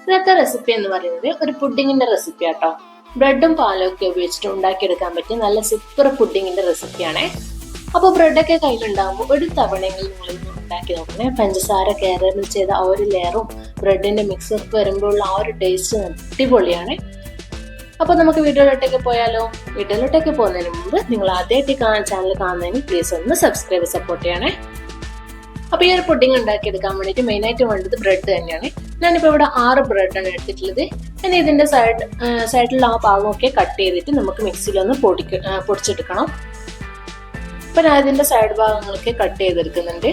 ഇന്നത്തെ റെസിപ്പി എന്ന് പറയുന്നത് ഒരു പുഡിങ്ങിന്റെ റെസിപ്പി ആട്ടോ. ബ്രെഡും പാലും ഒക്കെ ഉപയോഗിച്ചിട്ട് ഉണ്ടാക്കിയെടുക്കാൻ പറ്റിയ നല്ല സൂപ്പർ പുഡിങ്ങിന്റെ റെസിപ്പിയാണേ. അപ്പോൾ ബ്രെഡൊക്കെ കയ്യിലുണ്ടാകുമ്പോൾ ഒരു തവണയെങ്കിലും നിങ്ങൾ ഉണ്ടാക്കി നോക്കണേ. പഞ്ചസാര കാരമൽ ചെയ്ത ആ ഒരു ലെയറും ബ്രെഡിന്റെ മിക്സൊക്കെ വരുമ്പോഴുള്ള ആ ഒരു ടേസ്റ്റ് അടിപൊളിയാണ്. അപ്പോൾ നമുക്ക് വീഡിയോയിലോട്ടേക്ക് പോയാലോ? വീഡിയോയിലോട്ടേക്ക് പോകുന്നതിന് മുമ്പ് നിങ്ങൾ ആദ്യമായിട്ട് ചാനൽ കാണുന്നതിന് പ്ലീസ് ഒന്ന് സബ്സ്ക്രൈബ് സപ്പോർട്ട് ചെയ്യണേ. അപ്പോൾ ഈ ഒരു പുഡിങ് ഉണ്ടാക്കിയെടുക്കാൻ വേണ്ടിയിട്ട് മെയിനായിട്ട് വേണ്ടത് ബ്രെഡ് തന്നെയാണ്. ഞാനിപ്പോൾ ഇവിടെ 6 ബ്രെഡാണ് എടുത്തിട്ടുള്ളത്. ഇനി ഇതിൻ്റെ സൈഡിലുള്ള ആ ഭാഗമൊക്കെ കട്ട് ചെയ്തിട്ട് നമുക്ക് മിക്സിയിലൊന്ന് പൊടിച്ചെടുക്കണം. അപ്പോൾ ഞാൻ ഇതിൻ്റെ സൈഡ് ഭാഗങ്ങളൊക്കെ കട്ട് ചെയ്തെടുക്കുന്നുണ്ട്.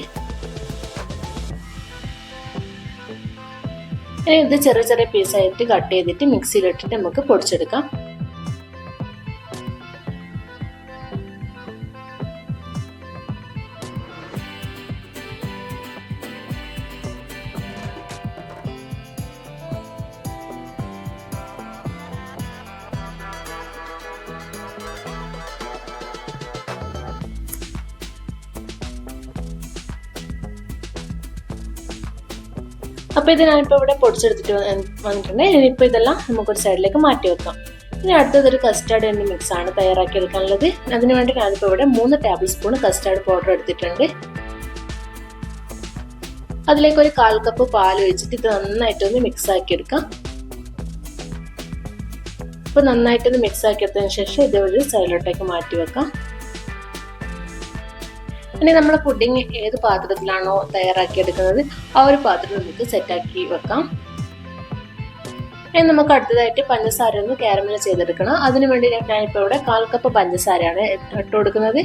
ഇനി ഇത് ചെറിയ ചെറിയ പീസായിട്ട് കട്ട് ചെയ്തിട്ട് മിക്സിയിലിട്ടിട്ട് നമുക്ക് പൊടിച്ചെടുക്കാം. അപ്പോൾ ഇത് ഞാനിപ്പോൾ ഇവിടെ പൊടിച്ചെടുത്തിട്ട് വന്നിട്ടുണ്ട്. ഇനിയിപ്പോൾ ഇതെല്ലാം നമുക്കൊരു സൈഡിലേക്ക് മാറ്റി വെക്കാം. ഇനി അടുത്തതൊരു കസ്റ്റാർഡ് എണ്ണ മിക്സ് ആണ് തയ്യാറാക്കി എടുക്കാനുള്ളത്. അതിനുവേണ്ടി ഞാനിപ്പോൾ ഇവിടെ 3 ടേബിൾ സ്പൂൺ കസ്റ്റാർഡ് പൗഡർ എടുത്തിട്ടുണ്ട്. അതിലേക്ക് ഒരു 1/4 കപ്പ് പാൽ ഒഴിച്ചിട്ട് ഇത് നന്നായിട്ടൊന്ന് മിക്സ് ആക്കി എടുക്കാം. ഇപ്പോൾ നന്നായിട്ടൊന്ന് മിക്സ് ആക്കി എടുത്തതിന് ശേഷം ഇത് ഒരു സൈഡിലോട്ടേക്ക് മാറ്റി വെക്കാം. ഇനി നമ്മൾ പുഡിങ് ഏത് പാത്രത്തിലാണോ തയ്യാറാക്കി എടുക്കുന്നത് ആ ഒരു പാത്രം നമുക്ക് സെറ്റാക്കി വെക്കാം. ഇനി നമുക്ക് അടുത്തതായിട്ട് പഞ്ചസാര ഒന്ന് കാരമൽ ചെയ്തെടുക്കണം. അതിനുവേണ്ടി ഞാനിപ്പോൾ ഇവിടെ 1/4 കപ്പ് പഞ്ചസാരയാണ് ഇട്ട് കൊടുക്കുന്നത്.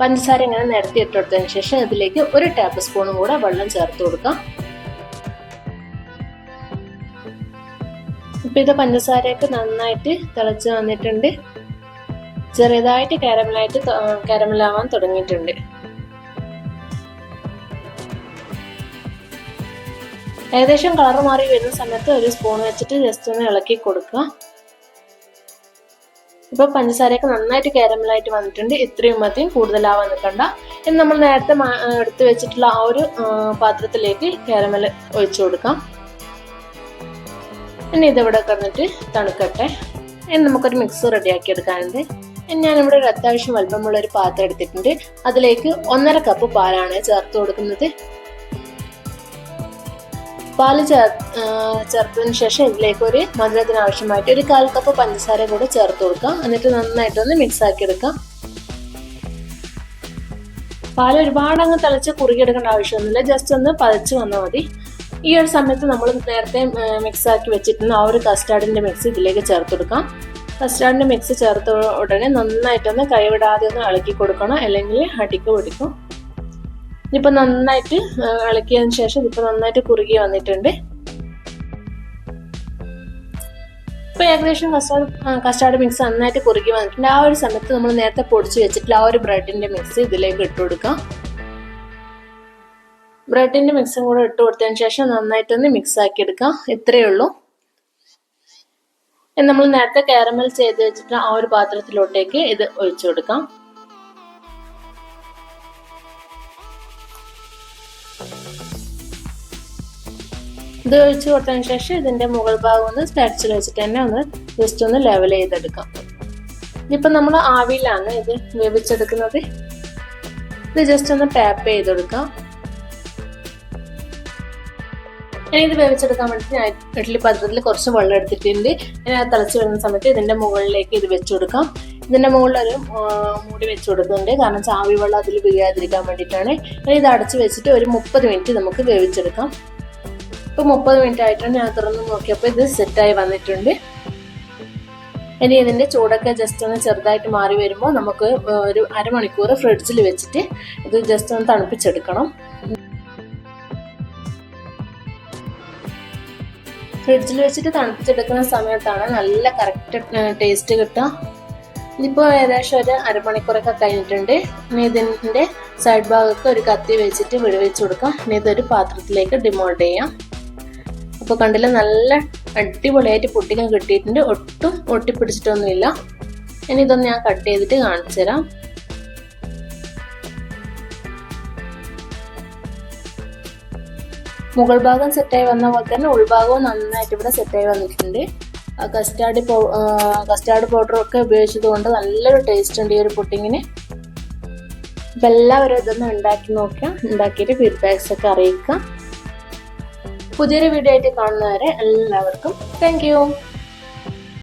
പഞ്ചസാര ഇങ്ങനെ നിരത്തി ഇട്ട് കൊടുത്തതിന് ശേഷം അതിലേക്ക് 1 ടേബിൾ സ്പൂണും കൂടെ വെള്ളം ചേർത്ത് കൊടുക്കാം. ഇപ്പം ഇത് പഞ്ചസാരയൊക്കെ നന്നായിട്ട് തിളച്ച് വന്നിട്ടുണ്ട്. ചെറിയതായിട്ട് കാരമലാവാൻ തുടങ്ങിയിട്ടുണ്ട്. ഏകദേശം കളർ മാറി വരുന്ന സമയത്ത് ഒരു സ്പൂൺ വെച്ചിട്ട് ജസ്റ്റ് ഒന്ന് ഇളക്കി കൊടുക്കുക. ഇപ്പൊ പഞ്ചസാരയൊക്കെ നന്നായിട്ട് കാരമലായിട്ട് വന്നിട്ടുണ്ട്. ഇത്രയും മതിയും, കൂടുതലാവാൻ നിൽക്കണ്ട. ഇനി നമ്മൾ നേരത്തെ എടുത്ത് വെച്ചിട്ടുള്ള ആ ഒരു പാത്രത്തിലേക്ക് കാരമൽ ഒഴിച്ചു കൊടുക്കാം. ഇനി ഇതിവിടെ കിടന്നിട്ട് തണുക്കട്ടെ. ഇനി നമുക്കൊരു മിക്സ് റെഡിയാക്കി എടുക്കാനുണ്ട്. ഞാനിവിടെ ഒരു അത്യാവശ്യം വലുപ്പമുള്ള ഒരു പാത്രം എടുത്തിട്ടുണ്ട്. അതിലേക്ക് 1.5 കപ്പ് പാലാണ് ചേർത്ത് കൊടുക്കുന്നത്. പാല് ചേർത്തതിന് ശേഷം ഇതിലേക്ക് ഒരു മധുരത്തിന് ആവശ്യമായിട്ട് ഒരു 1/4 കപ്പ് പഞ്ചസാര കൂടെ ചേർത്ത് കൊടുക്കാം. എന്നിട്ട് നന്നായിട്ടൊന്ന് മിക്സ് ആക്കി എടുക്കാം. പാല് ഒരുപാട് അങ്ങ് തിളച്ച് കുറുകിയെടുക്കേണ്ട ആവശ്യമൊന്നുമില്ല. ജസ്റ്റ് ഒന്ന് പതച്ച് വന്നാൽ മതി. ഈ ഒരു സമയത്ത് നമ്മൾ നേരത്തെ മിക്സ് ആക്കി വെച്ചിട്ടുള്ള ആ ഒരു കസ്റ്റാർഡിന്റെ മിക്സ് ഇതിലേക്ക് ചേർത്ത് കൊടുക്കാം. കസ്റ്റാർഡിന്റെ മിക്സ് ചേർത്ത ഉടനെ നന്നായിട്ടൊന്ന് കൈവിടാതെ ഒന്ന് ഇളക്കി കൊടുക്കണം, അല്ലെങ്കിൽ അടിക്ക് പിടിക്കും. ഇതിപ്പോൾ നന്നായിട്ട് ഇളക്കിയതിന് ശേഷം ഇതിപ്പോൾ നന്നായിട്ട് കുറുകി വന്നിട്ടുണ്ട്. ഇപ്പോൾ ഏകദേശം കസ്റ്റാർഡ് മിക്സ് നന്നായിട്ട് കുറുകി വന്നിട്ടുണ്ട്. ആ ഒരു സമയത്ത് നമ്മൾ നേരത്തെ പൊടിച്ച് വെച്ചിട്ടുള്ള ആ ഒരു ബ്രെഡിന്റെ മിക്സ് ഇതിലേക്ക് ഇട്ട് കൊടുക്കാം. ബ്രെഡിന്റെ മിക്സും കൂടെ ഇട്ട് കൊടുത്തതിന് ശേഷം നന്നായിട്ടൊന്ന് മിക്സ് ആക്കി എടുക്കാം. ഇത്രയേ ഉള്ളൂ. നമ്മൾ നേരത്തെ കാരമൽ ചെയ്ത് വെച്ചിട്ട് ആ ഒരു പാത്രത്തിലോട്ടേക്ക് ഇത് ഒഴിച്ചു കൊടുക്കാം. ഇത് ഒഴിച്ചു കൊടുത്തതിന് ശേഷം ഇതിന്റെ മുകൾ ഭാഗം ഒന്ന് സ്പാച്ചിൽ വെച്ചിട്ട് തന്നെ ഒന്ന് ജസ്റ്റ് ഒന്ന് ലെവൽ ചെയ്തെടുക്കാം. ഇതിപ്പോ നമ്മൾ ആവിയിലാണ് ഇത് വേവിച്ചെടുക്കുന്നത്. ഇത് ജസ്റ്റ് ഒന്ന് ടാപ്പ് ചെയ്ത് കൊടുക്കാം. ഇനി ഇത് വേവിച്ചെടുക്കാൻ വേണ്ടിയിട്ട് ഞാൻ ഇഡ്ഡലി പാത്രത്തിൽ കുറച്ച് വെള്ളം എടുത്തിട്ടുണ്ട്. ഇനി അത് തിളച്ച് വരുന്ന സമയത്ത് ഇതിന്റെ മുകളിലേക്ക് ഇത് വെച്ച് കൊടുക്കാം. ഇതിന്റെ മുകളിൽ ഒരു മൂടി വെച്ച് കൊടുക്കുന്നുണ്ട്. കാരണം ചാവി വെള്ളം അതിൽ വീഴാതിരിക്കാൻ വേണ്ടിയിട്ടാണ്. ഇനി ഇത് അടച്ച് വെച്ചിട്ട് ഒരു 30 മിനിറ്റ് നമുക്ക് വേവിച്ചെടുക്കാം. ഇപ്പോൾ 30 മിനിറ്റ് ആയിട്ടാണ് ഞാൻ തുറന്ന് നോക്കിയപ്പോൾ ഇത് സെറ്റായി വന്നിട്ടുണ്ട്. ഇനി ഇതിന്റെ ചൂടൊക്കെ ജസ്റ്റ് ഒന്ന് ചെറുതായിട്ട് മാറി വരുമ്പോൾ നമുക്ക് ഒരു അരമണിക്കൂർ ഫ്രിഡ്ജിൽ വെച്ചിട്ട് ഇത് ജസ്റ്റ് ഒന്ന് തണുപ്പിച്ചെടുക്കണം. ഫ്രിഡ്ജിൽ വെച്ചിട്ട് തണുപ്പിച്ചെടുക്കുന്ന സമയത്താണ് നല്ല കറക്റ്റ് ടേസ്റ്റ് കിട്ടുക. ഇതിപ്പോൾ ഏകദേശം ഒരു അരമണിക്കൂറൊക്കെ കഴിഞ്ഞിട്ടുണ്ട്. ഇനി ഇതിൻ്റെ സൈഡ് ഭാഗത്ത് ഒരു കത്തി വെച്ചിട്ട് വിടുവെച്ച് കൊടുക്കാം. ഇനി ഇതൊരു പാത്രത്തിലേക്ക് ഡിമോൾഡ് ചെയ്യാം. അപ്പോൾ കണ്ടില്ല, നല്ല അടിപൊളിയായിട്ട് പുഡിങ് കിട്ടിയിട്ടുണ്ട്. ഒട്ടും ഒട്ടിപ്പിടിച്ചിട്ടൊന്നുമില്ല. ഇനി ഇതൊന്ന് ഞാൻ കട്ട് ചെയ്തിട്ട് കാണിച്ചു തരാം. മുകൾ ഭാഗം സെറ്റായി വന്ന പോലെ തന്നെ ഉൾഭാഗവും നന്നായിട്ട് ഇവിടെ സെറ്റായി വന്നിട്ടുണ്ട്. കസ്റ്റാർഡ് പൗഡറൊക്കെ ഉപയോഗിച്ചത് കൊണ്ട് നല്ലൊരു ടേസ്റ്റ് ഉണ്ട് ഈ ഒരു പുഡിങ്ങിന്. അപ്പം എല്ലാവരും ഇതൊന്ന് ഉണ്ടാക്കി നോക്കുക, ഉണ്ടാക്കിയിട്ട് ഫീഡ്ബാക്സ് ഒക്കെ അറിയിക്കുക. പുതിയൊരു വീഡിയോ ആയിട്ട് കാണുന്നവരെ എല്ലാവർക്കും താങ്ക് യു.